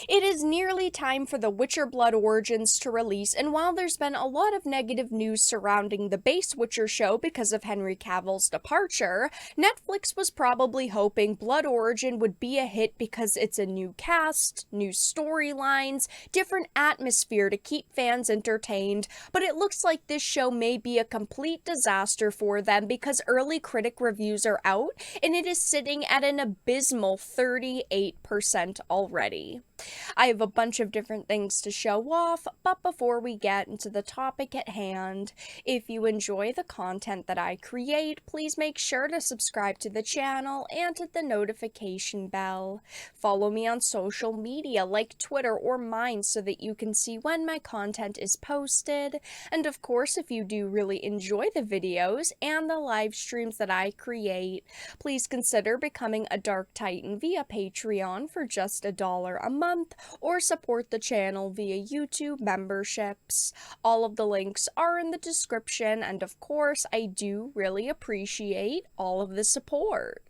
It is nearly time for The Witcher Blood Origins to release, and while there's been a lot of negative news surrounding the base Witcher show because of Henry Cavill's departure, Netflix was probably hoping Blood Origin would be a hit because it's a new cast, new storylines, different atmosphere to keep fans entertained, but it looks like this show may be a complete disaster for them because early critic reviews are out, and it is sitting at an abysmal 38% already. I have a bunch of different things to show off, but before we get into the topic at hand, if you enjoy the content that I create, please make sure to subscribe to the channel and hit the notification bell. Follow me on social media like Twitter or mine so that you can see when my content is posted. And of course, if you do really enjoy the videos and the live streams that I create, please consider becoming a Dark Titan via Patreon for just $1 a month, or support the channel via YouTube memberships. All of the links are in the description, and of course, I do really appreciate all of the support.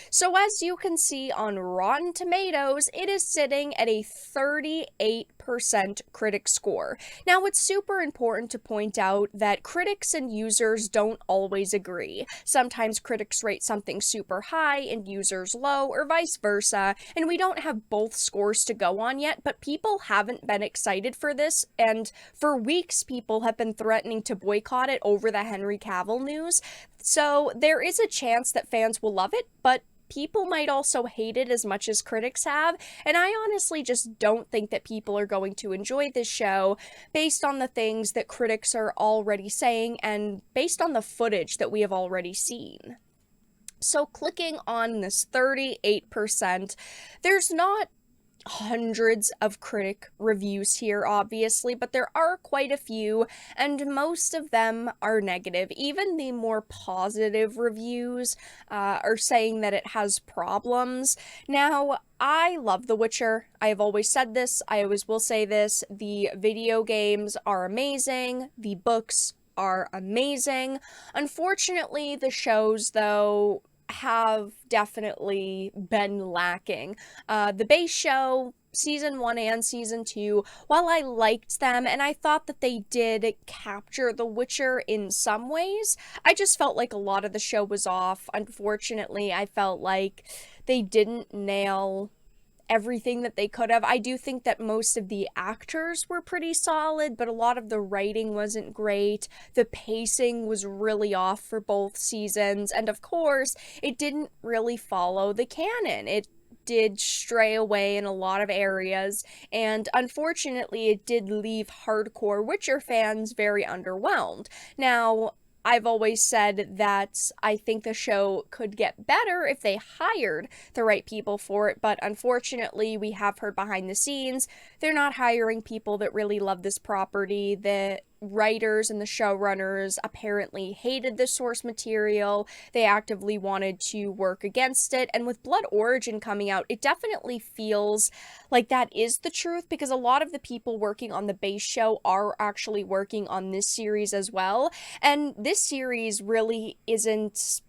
So as you can see on Rotten Tomatoes, it is sitting at a 38% critic score. Now, it's super important to point out that critics and users don't always agree. Sometimes critics rate something super high and users low, or vice versa, and we don't have both scores to go on yet, but people haven't been excited for this, and for weeks people have been threatening to boycott it over the Henry Cavill news. So there is a chance that fans will love it, but people might also hate it as much as critics have, and I honestly just don't think that people are going to enjoy this show based on the things that critics are already saying and based on the footage that we have already seen. So clicking on this 38%, there's not hundreds of critic reviews here, obviously, but there are quite a few, and most of them are negative. Even the more positive reviews are saying that it has problems. Now, I love The Witcher. I have always said this. I always will say this. The video games are amazing. The books are amazing. Unfortunately, the shows, though, have definitely been lacking. The base show, season 1 and season 2, while I liked them and I thought that they did capture The Witcher in some ways, I just felt like a lot of the show was off. Unfortunately, I felt like they didn't nail everything that they could have. I do think that most of the actors were pretty solid, but a lot of the writing wasn't great. The pacing was really off for both seasons, and of course, it didn't really follow the canon. It did stray away in a lot of areas, and unfortunately, it did leave hardcore Witcher fans very underwhelmed. Now, I've always said that I think the show could get better if they hired the right people for it, but unfortunately, we have heard behind the scenes, they're not hiring people that really love this property. The writers and the showrunners apparently hated the source material. They actively wanted to work against it, and with Blood Origin coming out, it definitely feels like that is the truth, because a lot of the people working on the base show are actually working on this series as well, and this series really isn't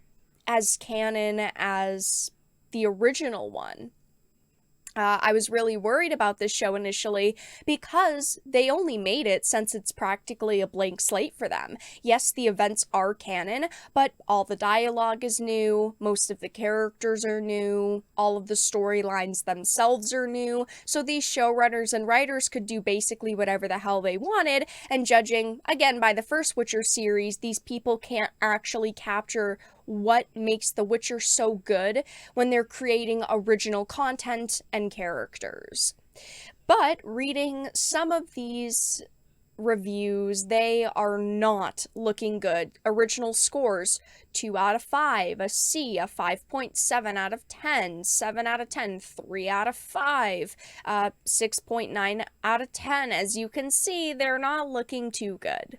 as canon as the original one. I was really worried about this show initially because they only made it since it's practically a blank slate for them. Yes, the events are canon, but all the dialogue is new, most of the characters are new, all of the storylines themselves are new, so these showrunners and writers could do basically whatever the hell they wanted, and judging, again, by the first Witcher series, these people can't actually capture what makes The Witcher so good when they're creating original content and characters. But reading some of these reviews, they are not looking good. Original scores: 2 out of 5, a C, a 5.7 out of 10, 7 out of 10, 3 out of 5, 6.9 out of 10. As you can see, they're not looking too good.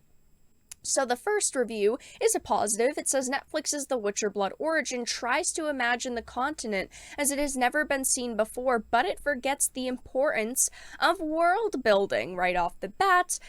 So the first review is a positive. It says Netflix's The Witcher Blood Origin tries to imagine the continent as it has never been seen before, but it forgets the importance of world building right off the bat.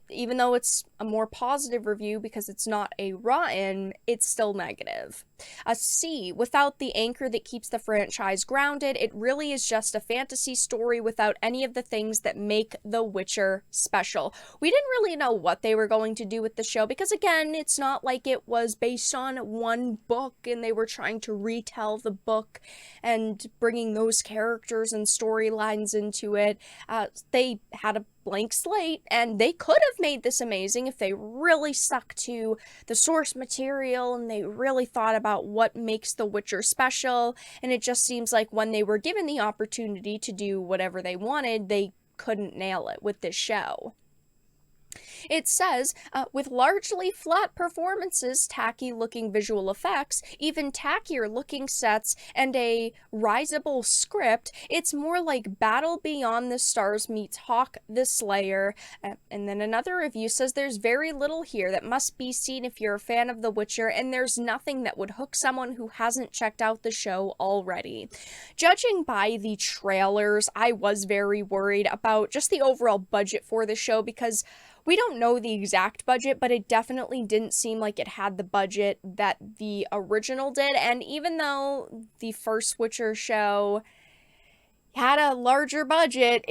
Even though it's a more positive review because it's not a rotten, it's still negative. C, without the anchor that keeps the franchise grounded, it really is just a fantasy story without any of the things that make The Witcher special. We didn't really know what they were going to do with the show because, again, it's not like it was based on one book and they were trying to retell the book and bringing those characters and storylines into it. They had a blank slate, and they could have made this amazing if they really stuck to the source material and they really thought about what makes The Witcher special. And it just seems like when they were given the opportunity to do whatever they wanted, they couldn't nail it with this show. It says, with largely flat performances, tacky-looking visual effects, even tackier-looking sets, and a risable script, it's more like Battle Beyond the Stars meets Hawk the Slayer. And then another review says there's very little here that must be seen if you're a fan of The Witcher, and there's nothing that would hook someone who hasn't checked out the show already. Judging by the trailers, I was very worried about just the overall budget for the show because we don't know the exact budget, but it definitely didn't seem like it had the budget that the original did. And even though the first Witcher show had a larger budget,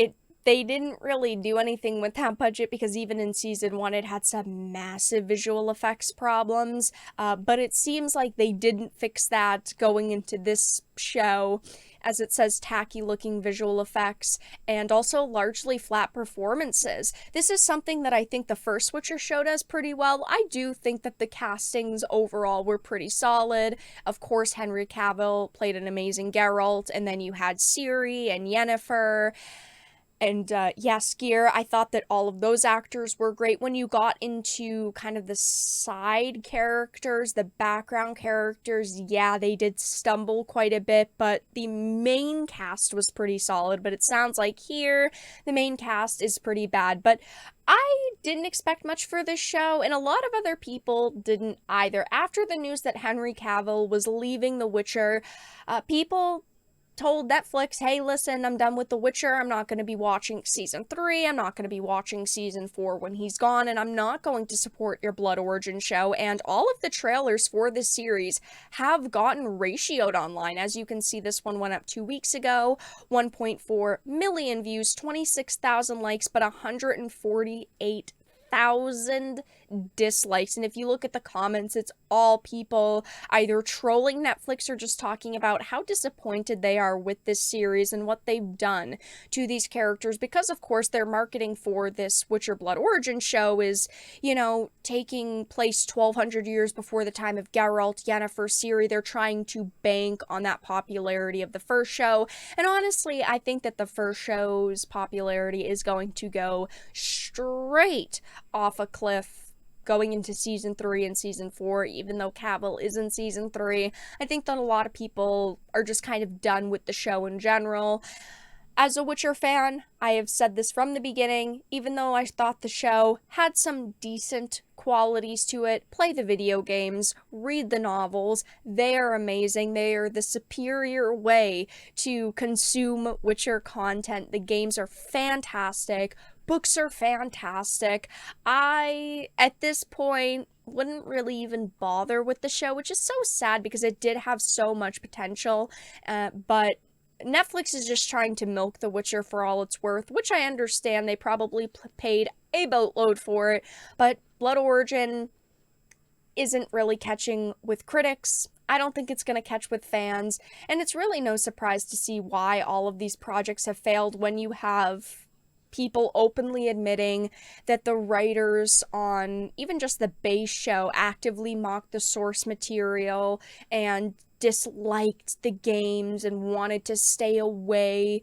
they didn't really do anything with that budget because even in season 1 it had some massive visual effects problems. But it seems like they didn't fix that going into this show, as it says tacky looking visual effects and also largely flat performances. This is something that I think the first Witcher show does pretty well. I do think that the castings overall were pretty solid. Of course, Henry Cavill played an amazing Geralt, and then you had Ciri and Yennefer and Jaskier. I thought that all of those actors were great. When you got into kind of the side characters, the background characters, yeah, they did stumble quite a bit, but the main cast was pretty solid. But it sounds like here, the main cast is pretty bad. But I didn't expect much for this show, and a lot of other people didn't either. After the news that Henry Cavill was leaving The Witcher, people told Netflix, hey, listen, I'm done with The Witcher. I'm not going to be watching season 3. I'm not going to be watching season 4 when he's gone, and I'm not going to support your Blood Origin show. And all of the trailers for this series have gotten ratioed online. As you can see, this one went up 2 weeks ago, 1.4 million views, 26,000 likes, but 148,000 dislikes. And if you look at the comments, it's all people either trolling Netflix or just talking about how disappointed they are with this series and what they've done to these characters, because of course their marketing for this Witcher Blood Origin show is, you know, taking place 1200 years before the time of Geralt, Yennefer, Ciri. They're trying to bank on that popularity of the first show, and honestly I think that the first show's popularity is going to go straight off a cliff going into season 3 and season 4, even though Cavill is in season 3. I think that a lot of people are just kind of done with the show in general. As a Witcher fan, I have said this from the beginning, even though I thought the show had some decent qualities to it, play the video games, read the novels. They are amazing. They are the superior way to consume Witcher content. The games are fantastic. Books are fantastic. I, at this point, wouldn't really even bother with the show, which is so sad because it did have so much potential, but Netflix is just trying to milk The Witcher for all it's worth, which I understand. They probably paid a boatload for it, but Blood Origin isn't really catching with critics. I don't think it's going to catch with fans, and it's really no surprise to see why all of these projects have failed when you have people openly admitting that the writers on even just the base show actively mocked the source material and disliked the games and wanted to stay away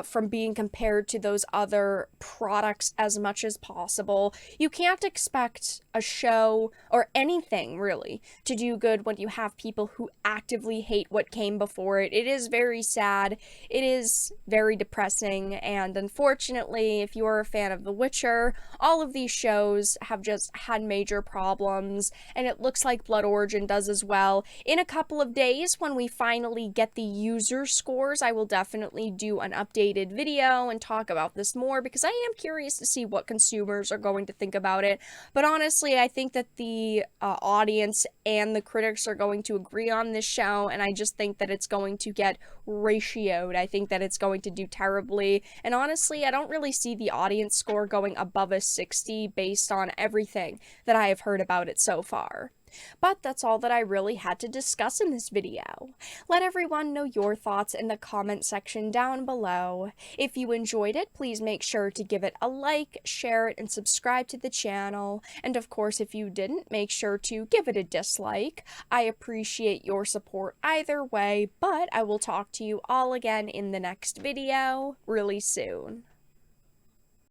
from being compared to those other products as much as possible. You can't expect a show or anything really to do good when you have people who actively hate what came before it. It is very sad. It is very depressing, and unfortunately, if you are a fan of The Witcher, all of these shows have just had major problems, and it looks like Blood Origin does as well. In a couple of days, days, when we finally get the user scores, I will definitely do an updated video and talk about this more, because I am curious to see what consumers are going to think about it. But honestly, I think that the audience and the critics are going to agree on this show, and I just think that it's going to get ratioed. I think that it's going to do terribly, and honestly, I don't really see the audience score going above a 60 based on everything that I have heard about it so far. But that's all that I really had to discuss in this video. Let everyone know your thoughts in the comment section down below. If you enjoyed it, please make sure to give it a like, share it, and subscribe to the channel. And of course, if you didn't, make sure to give it a dislike. I appreciate your support either way, but I will talk to you all again in the next video really soon.